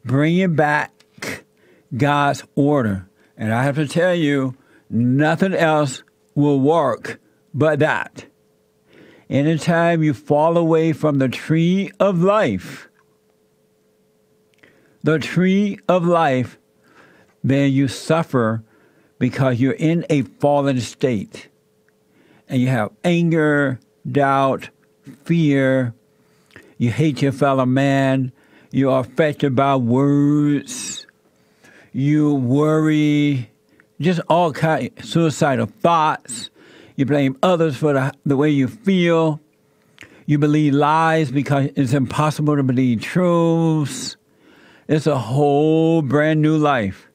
bringing back God's order. And I have to tell you, nothing else will work but that. Anytime you fall away from the tree of life, then you suffer because you're in a fallen state. And you have anger, doubt, fear. You hate your fellow man. You are affected by words. You worry. Just all kinds of suicidal thoughts. You blame others for the way you feel. You believe lies because it's impossible to believe truths. It's a whole brand new life.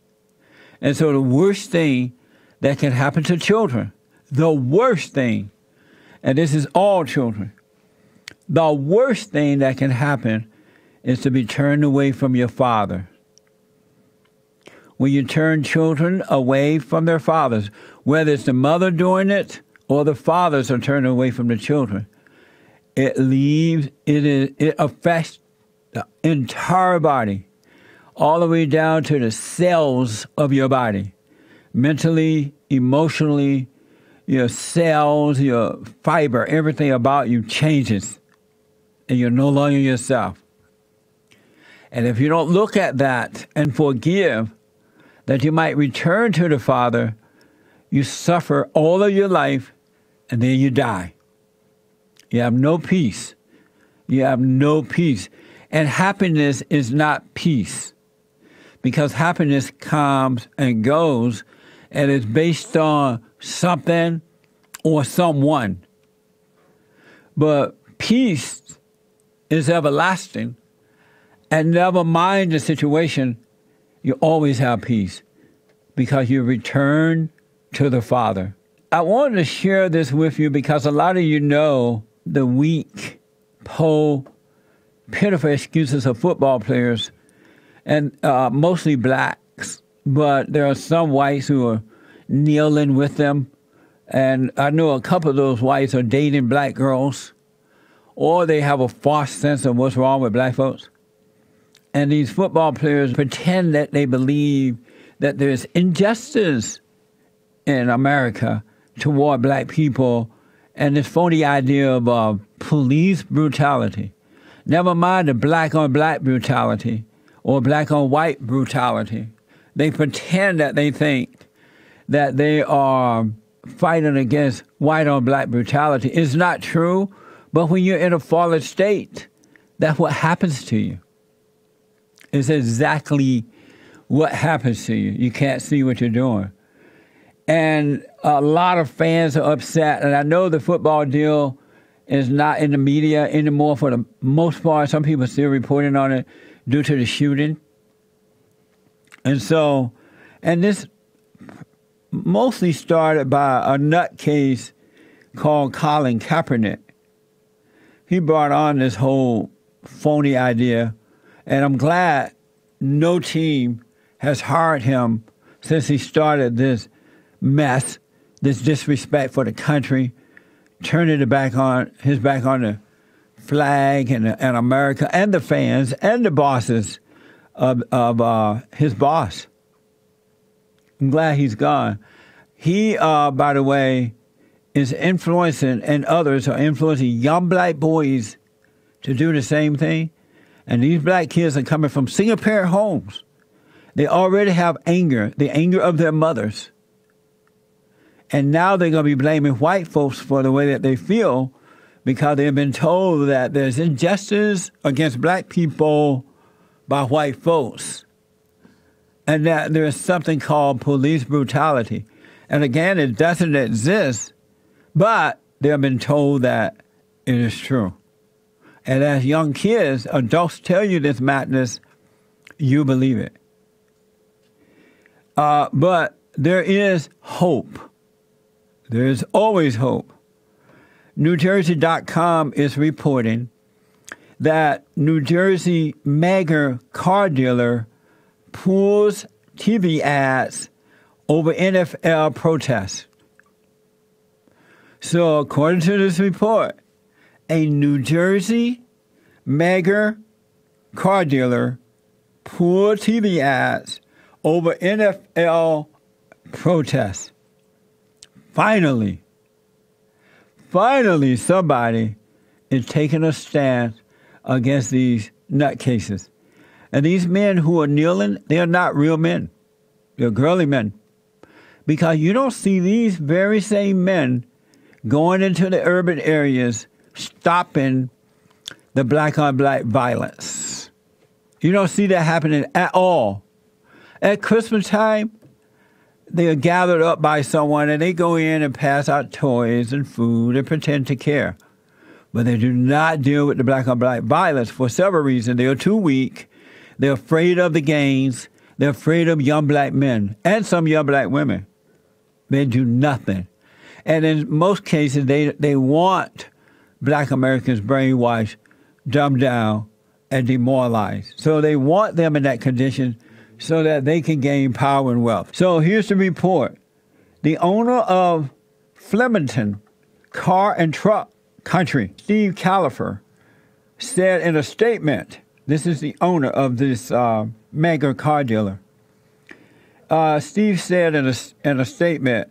And so the worst thing that can happen to children, the worst thing, and this is all children, the worst thing that can happen is to be turned away from your father. When you turn children away from their fathers, whether it's the mother doing it or the fathers are turning away from the children, it affects the entire body, all the way down to the cells of your body, mentally, emotionally, your cells, your fiber, everything about you changes, and you're no longer yourself. And if you don't look at that and forgive, that you might return to the Father, you suffer all of your life, and then you die. You have no peace. You have no peace. And happiness is not peace, because happiness comes and goes, and it's based on something or someone. But peace is everlasting, and never mind the situation, you always have peace because you return to the Father. I wanted to share this with you because a lot of you know the weak, poor, pitiful excuses of football players, and mostly blacks, but there are some whites who are kneeling with them. And I know a couple of those whites are dating black girls, or they have a false sense of what's wrong with black folks. And these football players pretend that they believe that there's injustice in America toward black people, and this phony idea of police brutality. Never mind the black-on-black brutality or black-on-white brutality. They pretend that they think that they are fighting against white-on-black brutality. It's not true, but when you're in a fallen state, that's what happens to you. It's exactly what happens to you. You can't see what you're doing. And a lot of fans are upset, and I know the football deal is not in the media anymore for the most part. Some people are still reporting on it due to the shooting. And so, and this mostly started by a nutcase called Colin Kaepernick. He brought on this whole phony idea, and I'm glad no team has hired him since he started this mess, this disrespect for the country, turning his back on the flag and America and the fans and the bosses of his boss. I'm glad he's gone. He, by the way, is influencing, and others are influencing young black boys to do the same thing. And these black kids are coming from single-parent homes. They already have anger, the anger of their mothers. And now they're going to be blaming white folks for the way that they feel because they've been told that there's injustice against black people by white folks. And that there's something called police brutality. And again, it doesn't exist, but they've been told that it is true. And as young kids, adults tell you this madness, you believe it. But there is hope. There is always hope. NewJersey.com is reporting that New Jersey mega car dealer pulls TV ads over NFL protests. So according to this report, a New Jersey mega car dealer poor TV ads over NFL protests. Finally, somebody is taking a stand against these nutcases. And these men who are kneeling, they are not real men. They're girly men. Because you don't see these very same men going into the urban areas stopping the black-on-black violence. You don't see that happening at all. At Christmas time, they are gathered up by someone and they go in and pass out toys and food and pretend to care. But they do not deal with the black-on-black violence for several reasons. They are too weak. They're afraid of the gangs. They're afraid of young black men and some young black women. They do nothing. And in most cases, they want black Americans brainwashed, dumbed down, and demoralized. So they want them in that condition so that they can gain power and wealth. So here's the report. The owner of Flemington Car and Truck Country, Steve Califer, said in a statement, this is the owner of this mega car dealer. Steve said in a statement,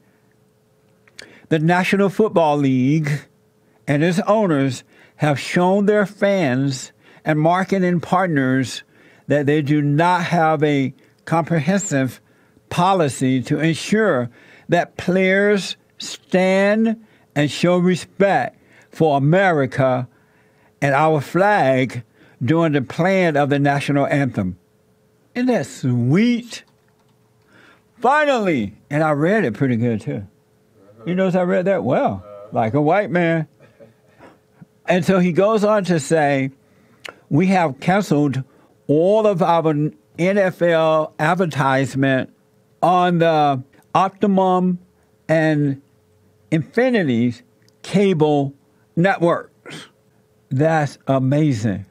the National Football League and its owners have shown their fans and marketing partners that they do not have a comprehensive policy to ensure that players stand and show respect for America and our flag during the playing of the national anthem. Isn't that sweet? Finally, and I read it pretty good too. You notice I read that well, like a white man. And so he goes on to say, we have canceled all of our NFL advertisement on the Optimum and Infinity's cable networks. That's amazing.